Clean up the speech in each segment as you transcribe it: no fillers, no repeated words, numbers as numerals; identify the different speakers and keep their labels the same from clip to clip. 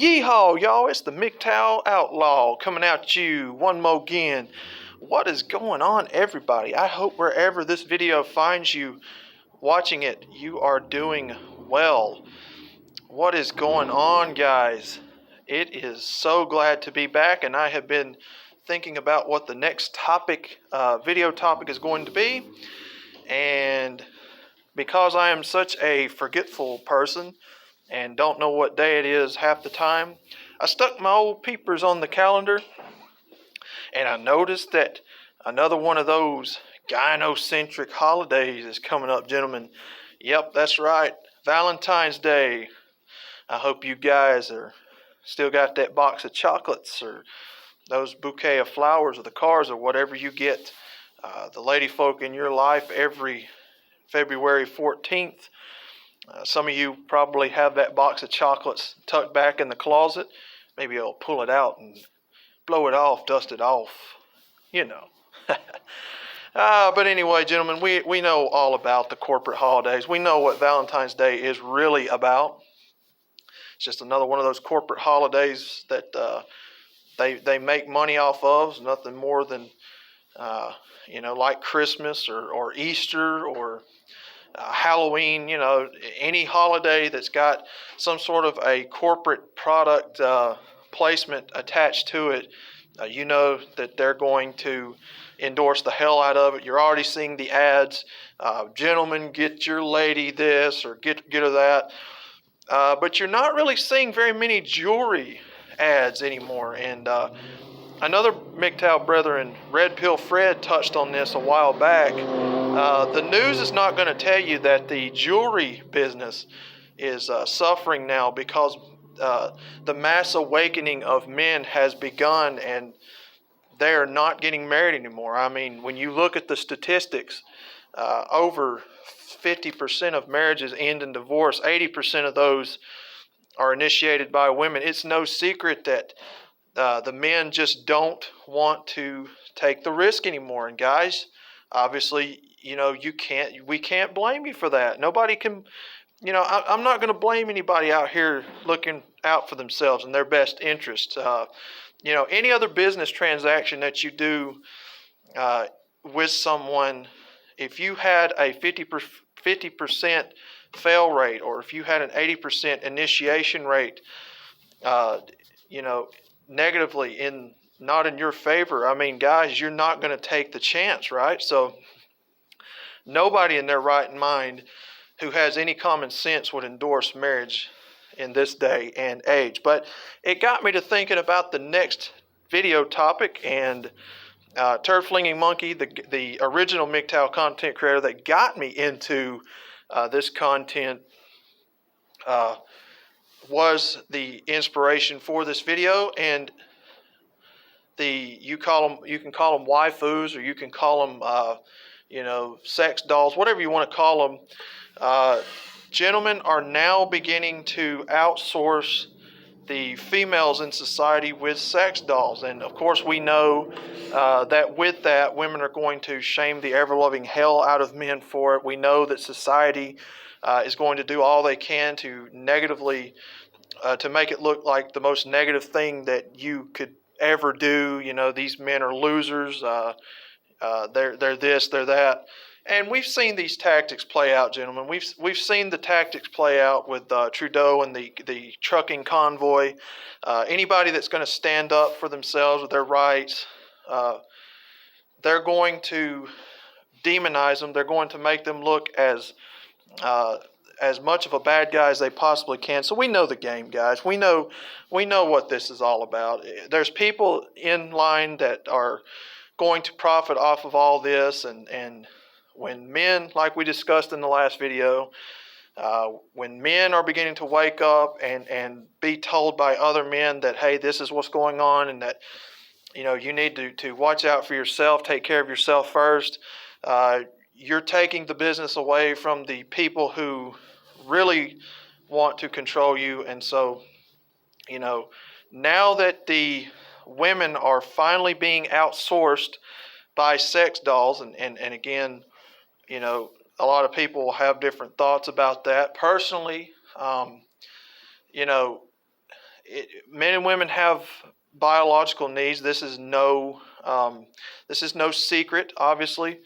Speaker 1: Yeehaw, y'all, it's the MGTOW Outlaw coming at you one more again. What is going on, everybody? I hope wherever this video finds you watching it, you are doing well. What is going on, guys? It is so glad to be back, and I have been thinking about what the next video topic is going to be. And because I am such a forgetful person, and don't know what day it is half the time, I stuck my old peepers on the calendar, and I noticed that another one of those gynocentric holidays is coming up, gentlemen. Yep, that's right, Valentine's Day. I hope you guys are still got that box of chocolates or those bouquet of flowers or the cars or whatever you get the lady folk in your life every February 14th. Some of you probably have that box of chocolates tucked back in the closet. Maybe I'll pull it out and blow it off, dust it off, you know. But anyway, gentlemen, we know all about the corporate holidays. We know what Valentine's Day is really about. It's just another one of those corporate holidays that they make money off of. It's nothing more than, like Christmas or Easter or Halloween, any holiday that's got some sort of a corporate product placement attached to it, that they're going to endorse the hell out of it. You're already seeing the ads, gentlemen, get your lady this or get her that. But you're not really seeing very many jewelry ads anymore. And another MGTOW brethren, Red Pill Fred, touched on this a while back. The news is not going to tell you that the jewelry business is suffering now because the mass awakening of men has begun and they're not getting married anymore. I mean, when you look at the statistics, over 50% of marriages end in divorce. 80% of those are initiated by women. It's no secret that the men just don't want to take the risk anymore. And guys, obviously, we can't blame you for that. Nobody can, I'm not going to blame anybody out here looking out for themselves and their best interests. Any other business transaction that you do with someone, if you had a 50% fail rate, or if you had an 80% initiation rate, negatively not in your favor, I mean, guys, you're not going to take the chance, right? So nobody in their right mind who has any common sense would endorse marriage in this day and age. But it got me to thinking about the next video topic, and Turd Flinging Monkey, the original MGTOW content creator that got me into this content, was the inspiration for this video. And you can call them waifus, or you can call them sex dolls, whatever you want to call them. Gentlemen are now beginning to outsource the females in society with sex dolls. And of course we know that with that, women are going to shame the ever-loving hell out of men for it. We know that society is going to do all they can to negatively, to make it look like the most negative thing that you could ever do. These men are losers. They're this, they're that. And we've seen these tactics play out, gentlemen. We've seen the tactics play out with Trudeau and the trucking convoy. Anybody that's going to stand up for themselves with their rights, they're going to demonize them. They're going to make them look as much of a bad guy as they possibly can. So we know the game, guys. We know what this is all about. There's people in line that are going to profit off of all this, and when men, like we discussed in the last video, when men are beginning to wake up and be told by other men that, hey, this is what's going on, and that you need to watch out for yourself, take care of yourself first, you're taking the business away from the people who really want to control you. And so, now that the women are finally being outsourced by sex dolls, and again, a lot of people will have different thoughts about that. Personally, men and women have biological needs. This is no secret, obviously,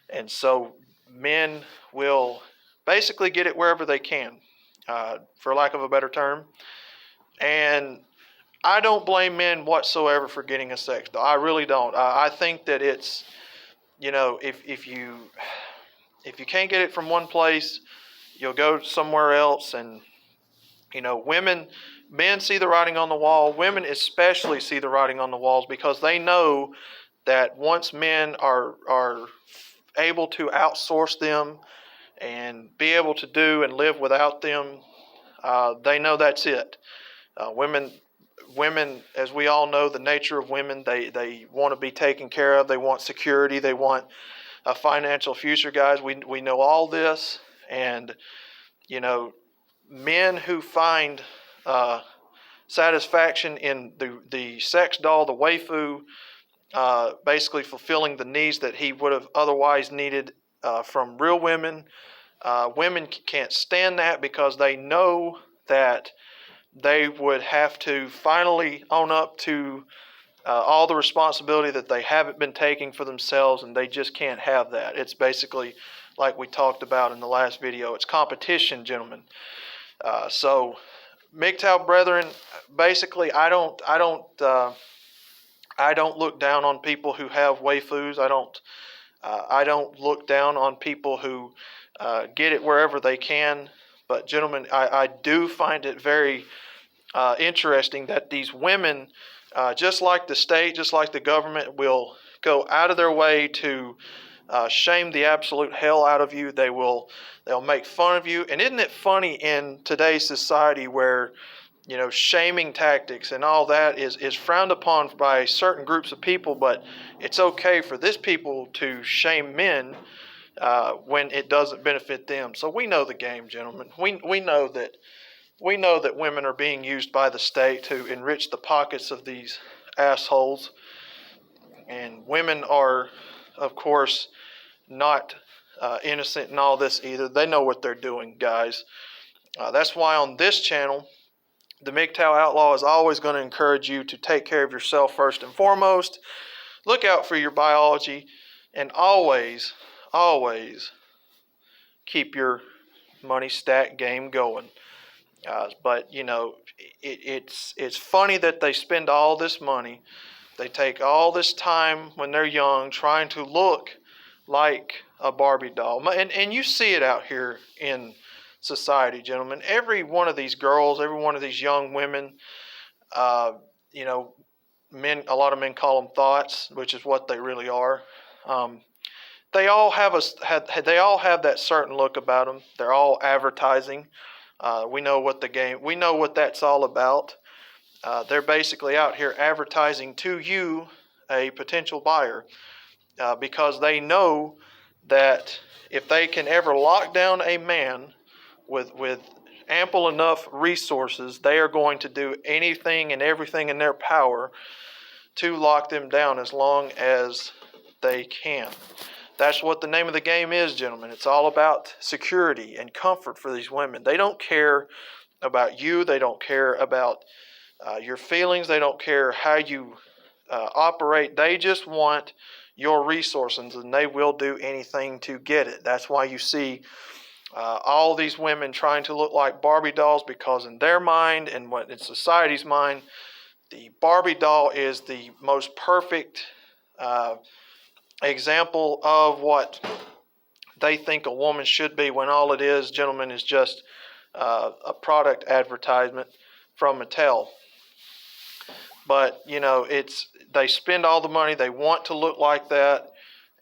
Speaker 1: and so men will basically get it wherever they can, for lack of a better term. And I don't blame men whatsoever for getting a sex doll. I really don't. I think that it's, if you can't get it from one place, you'll go somewhere else. And men see the writing on the wall. Women especially see the writing on the walls because they know that once men are able to outsource them and be able to do and live without them, they know that's it. Women, as we all know, the nature of women, they want to be taken care of. They want security. They want a financial future, guys. We know all this, and men who find satisfaction in the sex doll, the waifu, basically fulfilling the needs that he would have otherwise needed from real women. Women can't stand that because they know that they would have to finally own up to all the responsibility that they haven't been taking for themselves, and they just can't have that. It's basically like we talked about in the last video. It's competition, gentlemen. So, MGTOW brethren, basically, I don't look down on people who have waifus. I don't look down on people who get it wherever they can. But gentlemen, I do find it very interesting that these women, just like the state, just like the government, will go out of their way to shame the absolute hell out of you. They'll make fun of you. And isn't it funny in today's society where shaming tactics and all that is frowned upon by certain groups of people, but it's okay for this people to shame men when it doesn't benefit them. So we know the game, gentlemen. We know that women are being used by the state to enrich the pockets of these assholes, and women are, of course, not innocent in all this either. They know what they're doing, guys. That's why on this channel, the MGTOW Outlaw is always going to encourage you to take care of yourself first and foremost. Look out for your biology, and always, always keep your money stack game going. But it's funny that they spend all this money. They take all this time when they're young trying to look like a Barbie doll. And you see it out here in society, gentlemen. Every one of these girls, every one of these young women, men, a lot of men call them thoughts, which is what they really are. They all have that certain look about them. They're all advertising. We know what that's all about. They're basically out here advertising to you, a potential buyer, because they know that if they can ever lock down a man with ample enough resources, they are going to do anything and everything in their power to lock them down as long as they can. That's what the name of the game is, gentlemen. It's all about security and comfort for these women. They don't care about you. They don't care about your feelings. They don't care how you operate. They just want your resources, and they will do anything to get it. That's why you see all these women trying to look like Barbie dolls, because in their mind and what in society's mind, the Barbie doll is the most perfect example of what they think a woman should be, when all it is, gentlemen, is just a product advertisement from Mattel. But they spend all the money, they want to look like that,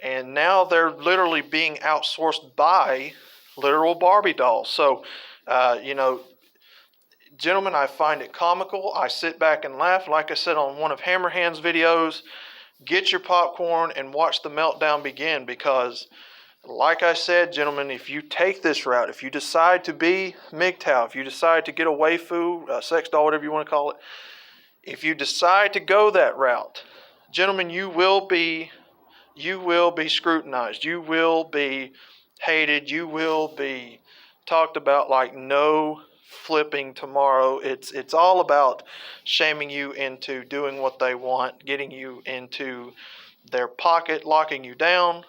Speaker 1: and now they're literally being outsourced by literal Barbie dolls. So gentlemen, I find it comical. I sit back and laugh. Like I said on one of Hammerhand's videos, get your popcorn and watch the meltdown begin, because like I said, gentlemen, if you take this route, if you decide to be MGTOW, if you decide to get a waifu, a sex doll, whatever you want to call it, if you decide to go that route, gentlemen, you will be scrutinized. You will be hated. You will be talked about like no flipping tomorrow. It's all about shaming you into doing what they want, getting you into their pocket, locking you down,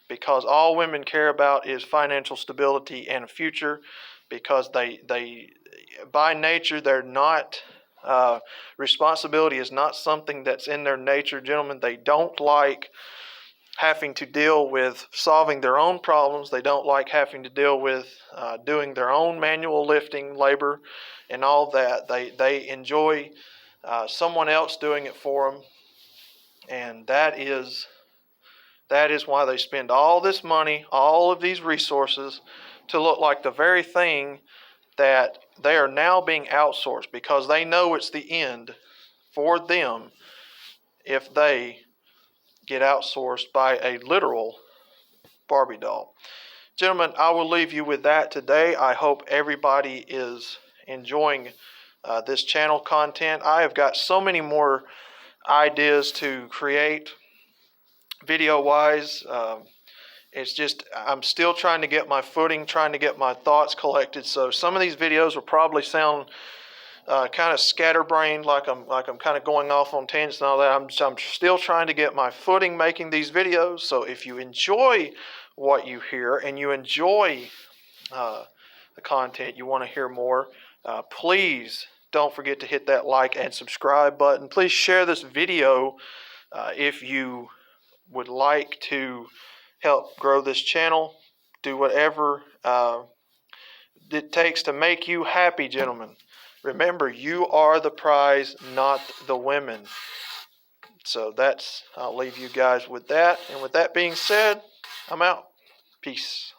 Speaker 1: because all women care about is financial stability and a future, because they by nature they're not responsibility is not something that's in their nature, gentlemen. They don't like having to deal with solving their own problems. They don't like having to deal with doing their own manual lifting, labor, and all that. They enjoy someone else doing it for them, and that is why they spend all this money, all of these resources, to look like the very thing that they are now being outsourced, because they know it's the end for them if they get outsourced by a literal Barbie doll. Gentlemen, I will leave you with that today. I hope everybody is enjoying this channel content. I have got so many more ideas to create video-wise. It's just I'm still trying to get my footing, trying to get my thoughts collected. So some of these videos will probably sound kind of scatterbrained, like I'm kind of going off on tangents and all that. I'm still trying to get my footing making these videos. So if you enjoy what you hear and you enjoy the content, you want to hear more, please don't forget to hit that like and subscribe button. Please share this video if you would like to help grow this channel. Do whatever it takes to make you happy, gentlemen. Remember, you are the prize, not the women. So I'll leave you guys with that. And with that being said, I'm out. Peace.